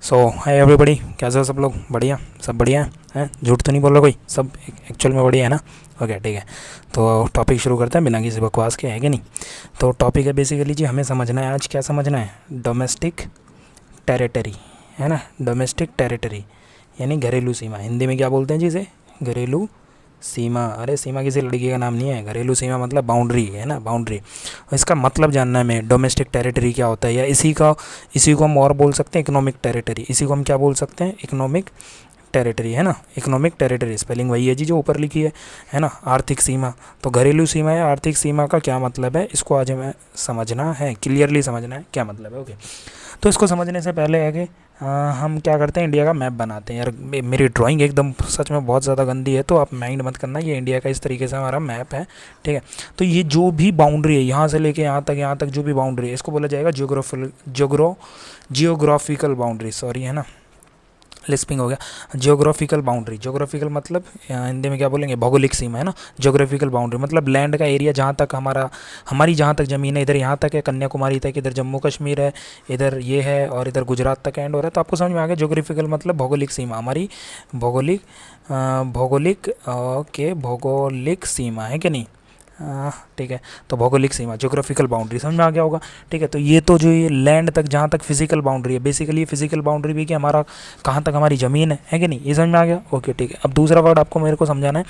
सो hi everybody, कैसे हो सब लोग? बढ़िया, सब बढ़िया है? झूठ तो नहीं बोल रहा कोई? सब एक्चुअल में बढ़िया है ना? ओके, ठीक है। तो टॉपिक शुरू करते हैं बिना किसी बकवास के, है कि नहीं? तो टॉपिक है बेसिकली जी, हमें समझना है आज, क्या समझना है? डोमेस्टिक टेरिटरी, है ना? डोमेस्टिक टेरिटरी यानी घरेलू सीमा। हिंदी में क्या बोलते हैं जी इसे? घरेलू सीमा। अरे सीमा किसी लड़की का नाम नहीं है। घरेलू सीमा मतलब बाउंड्री, है ना? बाउंड्री। इसका मतलब जानना है हमें, डोमेस्टिक टेरिटरी क्या होता है, या इसी को हम और बोल सकते हैं इकोनॉमिक टेरिटरी। इसी को हम क्या बोल सकते हैं? इकोनॉमिक टेरिटरी, है ना? इकोनॉमिक टेरिटरी स्पेलिंग वही है जी जो ऊपर लिखी है ना? आर्थिक सीमा। तो घरेलू सीमा या आर्थिक सीमा का क्या मतलब है, इसको आज हमें समझना है, क्लियरली समझना है क्या मतलब है। ओके, तो इसको समझने से पहले है कि हम क्या करते हैं, इंडिया का मैप बनाते हैं। यार मेरी ड्राइंग एकदम सच में बहुत ज़्यादा गंदी है, तो आप माइंड मत करना। ये इंडिया का इस तरीके से हमारा मैप है, ठीक है? तो ये जो भी बाउंड्री है, यहाँ से लेके यहाँ तक जो भी बाउंड्री है, इसको बोला जाएगा जियोग्राफिकल बाउंड्री, सॉरी, है ना? लिस्पिंग हो गया। जियोग्राफिकल बाउंड्री, जियोग्राफिकल मतलब हिंदी में क्या बोलेंगे? भौगोलिक सीमा, है ना? जियोग्राफिकल बाउंड्री मतलब लैंड का एरिया, जहाँ तक हमारी जहाँ तक ज़मीन है, इधर यहाँ तक है, कन्याकुमारी तक, इधर जम्मू कश्मीर है, इधर ये है, और इधर गुजरात तक एंड हो रहा है। तो आपको समझ में आ गया, जियोग्राफिकल मतलब भौगोलिक सीमा, हमारी भौगोलिक भौगोलिक सीमा, है कि नहीं? ठीक है। तो भौगोलिक सीमा, ज्योग्राफिकल बाउंड्री, समझ में आ गया होगा, ठीक है? तो ये तो जो ये लैंड तक जहाँ तक फिजिकल बाउंड्री है, बेसिकली ये फिजिकल बाउंड्री भी कि हमारा कहाँ तक हमारी ज़मीन है कि नहीं? ये समझ में आ गया? ओके, ठीक है। अब दूसरा वर्ड आपको मेरे को समझाना है,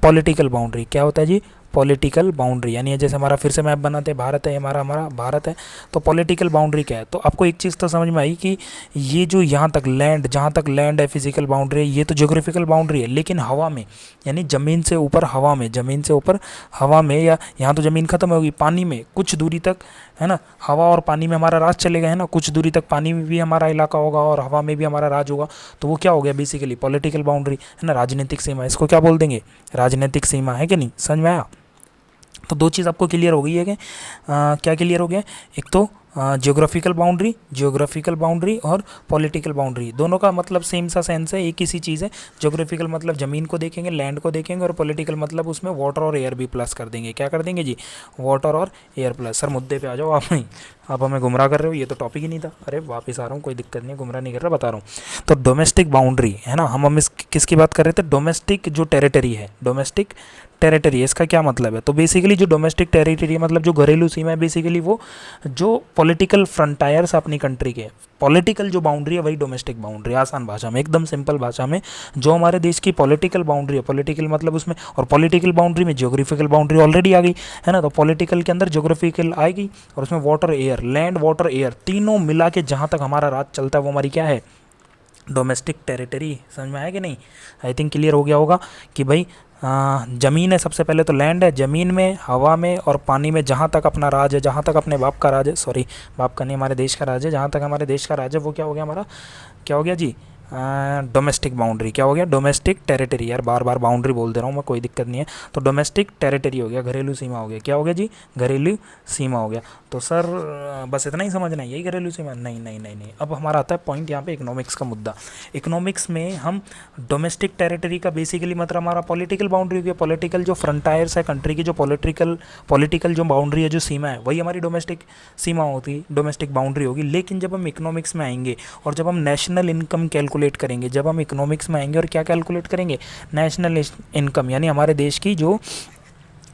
पॉलिटिकल बाउंड्री। क्या होता है जी? पॉलिटिकल बाउंड्री यानी जैसे हमारा फिर से मैप बनाते हैं, भारत है हमारा हमारा भारत है, तो पॉलिटिकल बाउंड्री क्या है? तो आपको एक चीज़ तो समझ में आई कि ये जो यहाँ तक लैंड, जहाँ तक लैंड है, फिजिकल बाउंड्री है, ये तो ज्योग्राफिकल बाउंड्री है, लेकिन हवा में, यानी ज़मीन से ऊपर हवा में, ज़मीन से ऊपर हवा में, या यहाँ तो ज़मीन खत्म होगी, पानी में कुछ दूरी तक, है ना? हवा और पानी में हमारा राज चलेगा, है ना? कुछ दूरी तक पानी में भी हमारा इलाका होगा और हवा में भी हमारा राज होगा। तो वो क्या हो गया? बेसिकली पॉलिटिकल बाउंड्री, है ना? राजनीतिक सीमा, इसको क्या बोल देंगे? राजनीतिक सीमा, है कि नहीं? समझ में आया? तो दो चीज़ आपको क्लियर हो गई है कि क्या क्लियर हो गया? एक तो जियोग्राफिकल बाउंड्री और पॉलिटिकल बाउंड्री, दोनों का मतलब सेम सा सेंस है, एक ही सी चीज़ है। जियोग्राफिकल मतलब ज़मीन को देखेंगे, लैंड को देखेंगे, और पॉलिटिकल मतलब उसमें वाटर और एयर भी प्लस कर देंगे। क्या कर देंगे जी? वाटर और एयर प्लस। सर मुद्दे पे आ जाओ आप, नहीं आप हमें गुमराह कर रहे हो, ये तो टॉपिक ही नहीं था। अरे वापस आ रहा हूँ, कोई दिक्कत नहीं, गुमराह नहीं कर रहा, बता रहा हूँ। तो डोमेस्टिक बाउंड्री, है ना? हम इस किसकी बात कर रहे थे? डोमेस्टिक जो टेरिटरी है, डोमेस्टिक टेरिटरी, इसका क्या मतलब है? तो बेसिकली जो डोमेस्टिक टेरिटरी मतलब जो घरेलू सीमा है, बेसिकली वो जो पॉलिटिकल फ्रंटायर्स अपनी कंट्री के, पॉलिटिकल जो बाउंड्री है वही डोमेस्टिक बाउंड्री। आसान भाषा में, एकदम सिंपल भाषा में, जो हमारे देश की पॉलिटिकल बाउंड्री है, पॉलिटिकल मतलब उसमें, और पॉलिटिकल बाउंड्री में जियोग्राफिकल बाउंड्री ऑलरेडी आ गई, है ना? तो पॉलिटिकल के अंदर जियोग्राफिकल आएगी, और उसमें water air, land water air तीनों मिला के जहाँ तक हमारा राज चलता है वो हमारी क्या है? Domestic territory. समझ में आया कि नहीं? आई थिंक क्लियर हो गया होगा कि भाई ज़मीन है, सबसे पहले तो लैंड है, ज़मीन में, हवा में और पानी में, जहाँ तक अपना राज है, जहाँ तक अपने बाप का राज है, सॉरी बाप का नहीं, हमारे देश का राज है, जहाँ तक हमारे देश का राज है, वो क्या हो गया हमारा? क्या हो गया जी? Domestic boundary. क्या हो गया? Domestic territory. यार बार बार बाउंड्री बोल दे रहा हूँ मैं, कोई दिक्कत नहीं है। तो डोमेस्टिक टेरिटरी हो गया, घरेलू सीमा हो गया। क्या हो गया जी? घरेलू सीमा हो गया। तो सर बस इतना ही समझना है, यही घरेलू सीमा? नहीं नहीं नहीं नहीं, अब हमारा आता है पॉइंट यहाँ पे, इकोनॉमिक्स का मुद्दा। इकोनॉमिक्स में हम डोमेस्टिक टेरिटरी का बेसिकली मतलब हमारा पॉलिटिकल बाउंड्री हो गया, पॉलिटिकल जो फ्रंटायर्स है कंट्री की, जो पॉलिटिकल जो बाउंड्री है, जो सीमा है, वही हमारी डोमेस्टिक सीमा होती, डोमेस्टिक बाउंड्री होगी। लेकिन जब हम इकोनॉमिक्स में आएंगे और जब हम नेशनल इनकम कैलकुलेट करेंगे, जब हम इकोनॉमिक्स में आएंगे और क्या कैलकुलेट करेंगे? नेशनल इनकम, यानी हमारे देश की जो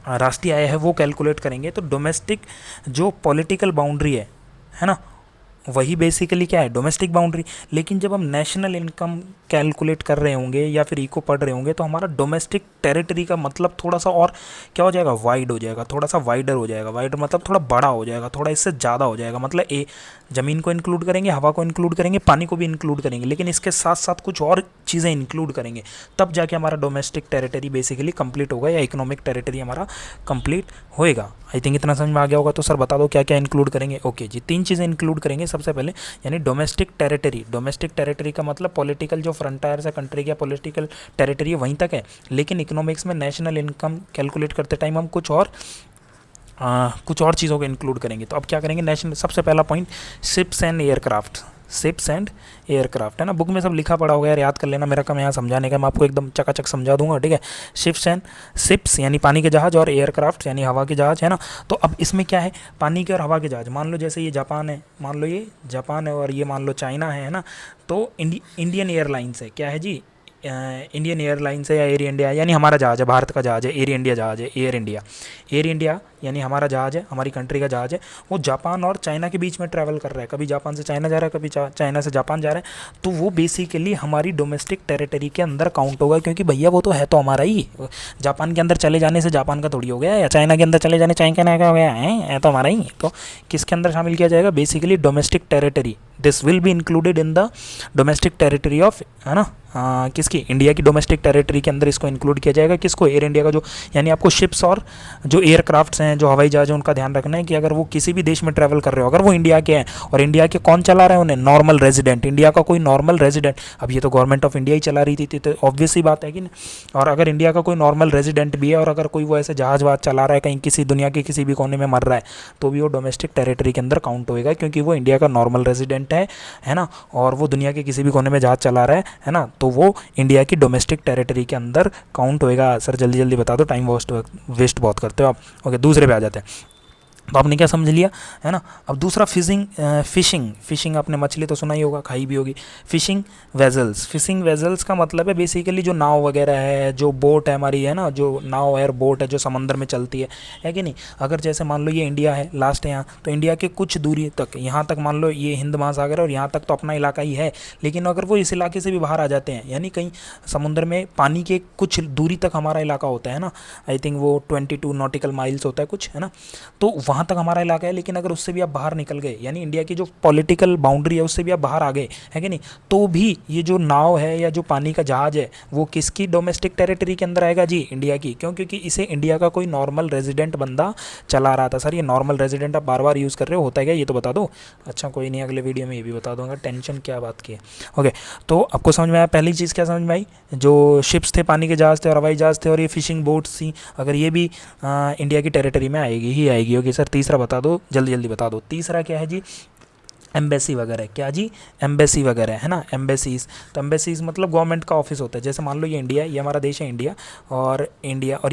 राष्ट्रीय आय है वो कैलकुलेट करेंगे, तो डोमेस्टिक जो पॉलिटिकल बाउंड्री है ना, वही बेसिकली क्या है? Domestic boundary. लेकिन जब हम नेशनल इनकम कैलकुलेट कर रहे होंगे या फिर इको पढ़ रहे होंगे, तो हमारा डोमेस्टिक टेरिटरी का मतलब थोड़ा सा और क्या हो जाएगा? वाइड हो जाएगा, थोड़ा सा वाइडर हो जाएगा। वाइडर मतलब थोड़ा बड़ा हो जाएगा, थोड़ा इससे ज़्यादा हो जाएगा। मतलब ज़मीन को इंक्लूड करेंगे, हवा को इंक्लूड करेंगे, पानी को भी इंक्लूड करेंगे, लेकिन इसके साथ साथ कुछ और चीज़ें इंक्लूड करेंगे, तब जाके हमारा डोमेस्टिक टेरिटरी बेसिकली कंप्लीट होगा, या इकोनॉमिक टेरिटरी हमारा कंप्लीट होएगा। आई थिंक इतना समझ में आ गया होगा। तो सर बता दो क्या क्या इंक्लूड करेंगे? ओके जी, 3 चीज़ें इंक्लूड करेंगे सबसे पहले, यानी डोमेस्टिक टेरिटरी। डोमेस्टिक टेरिटरी का मतलब पॉलिटिकल जो फ्रंटायर्स है कंट्री का, पॉलिटिकल टेरिटरी वहीं तक है, लेकिन इकोनॉमिक्स में नेशनल इनकम कैलकुलेट करते टाइम हम कुछ और चीज़ों को इंक्लूड करेंगे। तो अब क्या करेंगे? नेशनल, सबसे पहला point, ships and aircraft. Ships and aircraft, है ना। बुक में सब लिखा पड़ा होगा यार, याद कर लेना, मेरा काम यहाँ समझाने का, मैं आपको एकदम चकाचक समझा दूंगा, ठीक है। शिप्स यानी पानी के जहाज, और एयरक्राफ्ट यानी हवा के जहाज, है ना। तो अब इसमें क्या है, पानी के और हवा के जहाज, मान लो जैसे ये जापान है, मान लो ये जापान है और ये मान लो चाइना है ना। तो इंडियन एयरलाइंस है, क्या है जी, इंडियन एयरलाइंस है या एयर इंडिया, यानी हमारा जहाज़ है, भारत का जहाज़ है, एयर इंडिया जहाज़ है, एयर इंडिया यानी हमारा जहाज़ है, हमारी कंट्री का जहाज़ है, वो जापान और चाइना के बीच में ट्रैवल कर रहा है, कभी जापान से चाइना जा रहा है, कभी चाइना से जापान जा रहा है। तो वो बेसिकली हमारी डोमेस्टिक टेरिटरी के अंदर काउंट होगा, क्योंकि भैया वो तो है तो हमारा ही। जापान के अंदर चले जाने से जापान का थोड़ी हो गया, या चाइना के अंदर चले जाने चाइना का हो गया है तो हमारा ही। तो किसके अंदर शामिल किया जाएगा, basically domestic territory, this will be included in the domestic territory of, है ना, किसकी, इंडिया की डोमेस्टिक टेरिटरी के अंदर इसको इंक्लूड किया जाएगा। किसको, एयर इंडिया का जो, यानी आपको शिप्स और जो एयरक्राफ्ट्स हैं, जो हवाई जहाज है, उनका ध्यान रखना है कि अगर वो किसी भी देश में ट्रैवल कर रहे हो, अगर वो इंडिया के हैं, और इंडिया के कौन चला रहा है उन्हें, नॉर्मल रेजिडेंट, इंडिया का कोई नॉर्मल रेजिडेंट, अब ये तो गवर्नमेंट ऑफ इंडिया ही चला रही थी, तो ऑब्वियस सी बात है कि नहीं। और अगर इंडिया का कोई नॉर्मल रेजिडेंट भी है, और अगर कोई वो ऐसे जहाज वहाज चला रहा है कहीं किसी दुनिया के किसी भी कोने में मर रहा है, तो भी वो डोमेस्टिक टेरिटरी के अंदर काउंट होएगा, क्योंकि वो इंडिया का नॉर्मल रेजिडेंट है ना, और वो दुनिया के किसी भी कोने में जहाज चला रहा है ना, तो वो इंडिया की डोमेस्टिक टेरिटरी के अंदर काउंट होएगा। सर जल्दी जल्दी बता दो, टाइम वेस्ट बहुत करते हो आप। ओके, दूसरे पे आ जाते हैं। तो आपने क्या समझ लिया, है ना। अब दूसरा फिशिंग आपने मछली तो सुना ही होगा, खाई भी होगी। फिशिंग वेजल्स का मतलब है बेसिकली जो नाव वगैरह है, जो बोट है हमारी, है ना, जो नाव है, बोट है जो समंदर में चलती है कि नहीं। अगर जैसे मान लो ये इंडिया है, लास्ट है यहाँ, तो इंडिया के कुछ दूरी तक, यहाँ तक मान लो ये हिंद महासागर है और यहाँ तक तो अपना इलाका ही है, लेकिन अगर वो इस इलाके से भी बाहर आ जाते हैं, यानी कहीं समुद्र में पानी के कुछ दूरी तक हमारा इलाका होता है ना, आई थिंक वो 22 नॉटिकल माइल्स होता है कुछ, है ना, तो वहाँ तक हमारा इलाका है। लेकिन अगर उससे भी आप बाहर निकल गए, यानी इंडिया की जो पॉलिटिकल बाउंड्री है उससे भी आप बाहर आ गए, है कि नहीं, तो भी ये जो नाव है या जो पानी का जहाज है वो किसकी डोमेस्टिक टेरिटरी के अंदर आएगा जी, इंडिया की। क्यों, क्योंकि इसे इंडिया का कोई नॉर्मल रेजिडेंट बंदा चला रहा था। सर ये नॉर्मल रेजिडेंट आप बार बार यूज़ कर रहे हो, होता है क्या, ये तो बता दो। अच्छा कोई नहीं, अगले वीडियो में ये भी बता दूंगा, टेंशन क्या बात की है। ओके, तो आपको समझ में आया, पहली चीज़ क्या समझ में आई, जो शिप्स थे, पानी के जहाज थे और हवाई जहाज थे, और ये फिशिंग बोट्स थी, अगर ये भी इंडिया की टेरिटरी में आएगी ही आएगी। ओके सर, तीसरा बता दो, जल्दी जल्दी बता दो। तीसरा क्या है जी, एम्बेसी वगैरह, क्या जी, एम्बेसी वगैरह, है ना, एम्बेसीज। तो एम्बेसीज मतलब गवर्नमेंट का ऑफिस होता है। जैसे मान लो ये इंडिया है, ये हमारा देश है इंडिया, और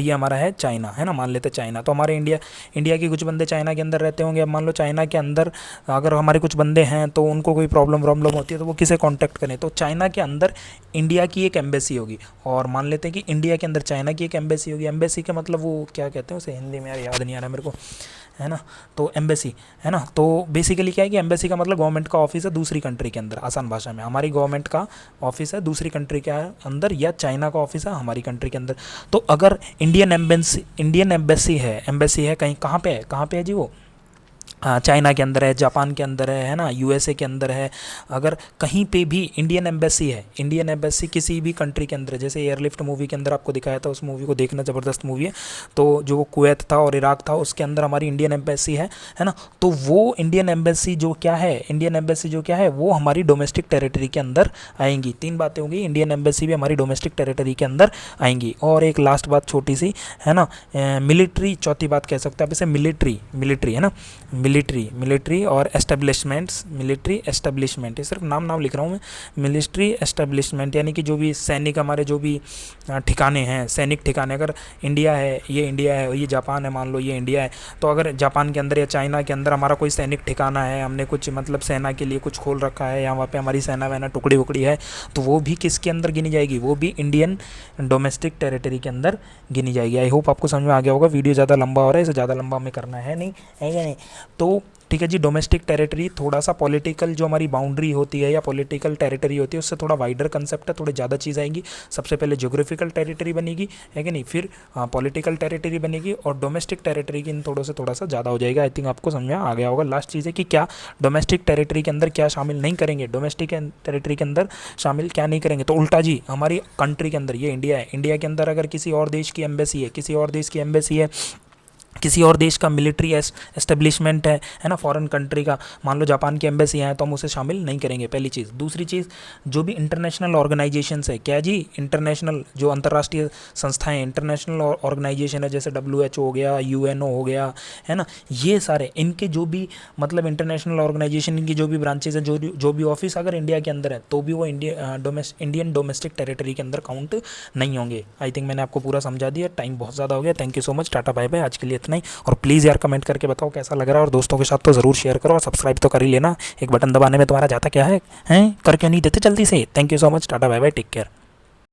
ये हमारा है चाइना, है ना, मान लेते चाइना। तो हमारे इंडिया के कुछ बंदे चाइना के अंदर रहते होंगे। अब मान लो चाइना के अंदर अगर हमारे कुछ बंदे हैं तो उनको कोई प्रॉब्लम होती है, तो वो किसे कॉन्टैक्ट करें, तो चाइना के अंदर इंडिया की एक एम्बेसी होगी, और मान लेते हैं कि इंडिया के अंदर चाइना की एक एम्बेसी होगी। एम्बेसी का मतलब वो क्या कहते हैं उसे, हिंदी में यार याद नहीं आ रहा मेरे को, है ना, तो एम्बेसी, है ना। तो बेसिकली क्या है कि एम्बेसी का मतलब गवर्नमेंट का ऑफिस है दूसरी कंट्री के अंदर। आसान भाषा में हमारी गवर्नमेंट का ऑफिस है दूसरी कंट्री के अंदर, या चाइना का ऑफिस है हमारी कंट्री के अंदर। तो अगर इंडियन एम्बेसी है कहीं, कहाँ पे है जी वो, चाइना के अंदर है, जापान के अंदर है ना, यूएसए के अंदर है। अगर कहीं पे भी इंडियन एम्बेसी किसी भी कंट्री के अंदर है, जैसे एयरलिफ्ट मूवी के अंदर आपको दिखाया था, उस मूवी को देखना, ज़बरदस्त मूवी है। तो जो कुवैत था और इराक था, उसके अंदर हमारी इंडियन एम्बेसी है ना। तो वो इंडियन एम्बेसी जो क्या है वो हमारी डोमेस्टिक टेरिटरी के अंदर आएंगी। 3 बातें होंगी, इंडियन एम्बेसी भी हमारी डोमेस्टिक टेरिटरी के अंदर आएंगी। और एक लास्ट बात छोटी सी, है ना, मिलिट्री, चौथी बात कह सकते हैं आप इसे, मिलिट्री, है ना, मिलिट्री और एस्टेब्लिशमेंट्स, मिलिट्री एस्टेब्लिशमेंट, ये सिर्फ नाम लिख रहा हूँ मैं, मिलिट्री एस्टेब्लिशमेंट, यानी कि जो भी सैनिक हमारे जो भी ठिकाने हैं, सैनिक ठिकाने, अगर इंडिया है और ये जापान है, मान लो ये इंडिया है, तो अगर जापान के अंदर या चाइना के अंदर हमारा कोई सैनिक ठिकाना है, हमने कुछ मतलब सेना के लिए कुछ खोल रखा है, या वहाँ पे हमारी सेना वैना टुकड़ी वुकड़ी है, तो वो भी किसके अंदर गिनी जाएगी, वो भी इंडियन डोमेस्टिक टेरिटरी के अंदर गिनी जाएगी। आई होप आपको समझ में आ गया होगा। वीडियो ज़्यादा लंबा हो रहा है, इसे ज़्यादा लंबा हमें करना है नहीं, है क्या नहीं। तो ठीक है जी, डोमेस्टिक टेरिटरी थोड़ा सा पॉलिटिकल जो हमारी बाउंड्री होती है या पॉलिटिकल टेरिटरी होती है उससे थोड़ा वाइडर कंसेप्ट है, थोड़े ज़्यादा चीज़ आएंगी। सबसे पहले ज्योग्राफिकल टेरिटरी बनेगी, है कि नहीं, फिर पॉलिटिकल टेरिटरी बनेगी, और डोमेस्टिक टेरिटरी की इन थोड़ा सा ज़्यादा हो जाएगा। आई थिंक आपको समझ में आ गया होगा। लास्ट चीज़ है कि क्या डोमेस्टिक टेरिटरी के अंदर क्या शामिल नहीं करेंगे, डोमेस्टिक टेरिटरी के अंदर शामिल क्या नहीं करेंगे, तो उल्टा जी हमारी कंट्री के अंदर, ये इंडिया है, इंडिया के अंदर अगर किसी और देश की एम्बेसी है किसी और देश का मिलिट्री एस्टेब्लिशमेंट है ना, फॉरेन कंट्री का, मान लो जापान की एम्बेसी है तो हम उसे शामिल नहीं करेंगे, पहली चीज़। दूसरी चीज़, जो भी इंटरनेशनल ऑर्गेनाइजेशंस है, क्या जी, इंटरनेशनल जो अंतर्राष्ट्रीय संस्थाएं, इंटरनेशनल ऑर्गेनाइजेशन है, जैसे WHO हो गया, UNO हो गया, है ना, ये सारे इनके जो भी मतलब इंटरनेशनल ऑर्गेनाइजेशन, इनकी जो भी ब्रांचेज हैं, जो भी ऑफिस अगर इंडिया के अंदर है तो भी वो इंडियन डोमेस्टिक टेरिटरी के अंदर काउंट नहीं होंगे। आई थिंक मैंने आपको पूरा समझा दिया, टाइम बहुत ज़्यादा हो गया। Thank you so much, tata bye bye, आज के लिए इतना ही। और प्लीज़ यार कमेंट करके बताओ कैसा लग रहा है, और दोस्तों के साथ तो ज़रूर शेयर करो, और सब्सक्राइब तो कर ही लेना, एक बटन दबाने में तुम्हारा जाता क्या है, हैं कर क्यों नहीं देते जल्दी से। Thank you so much, tata bye bye, take care.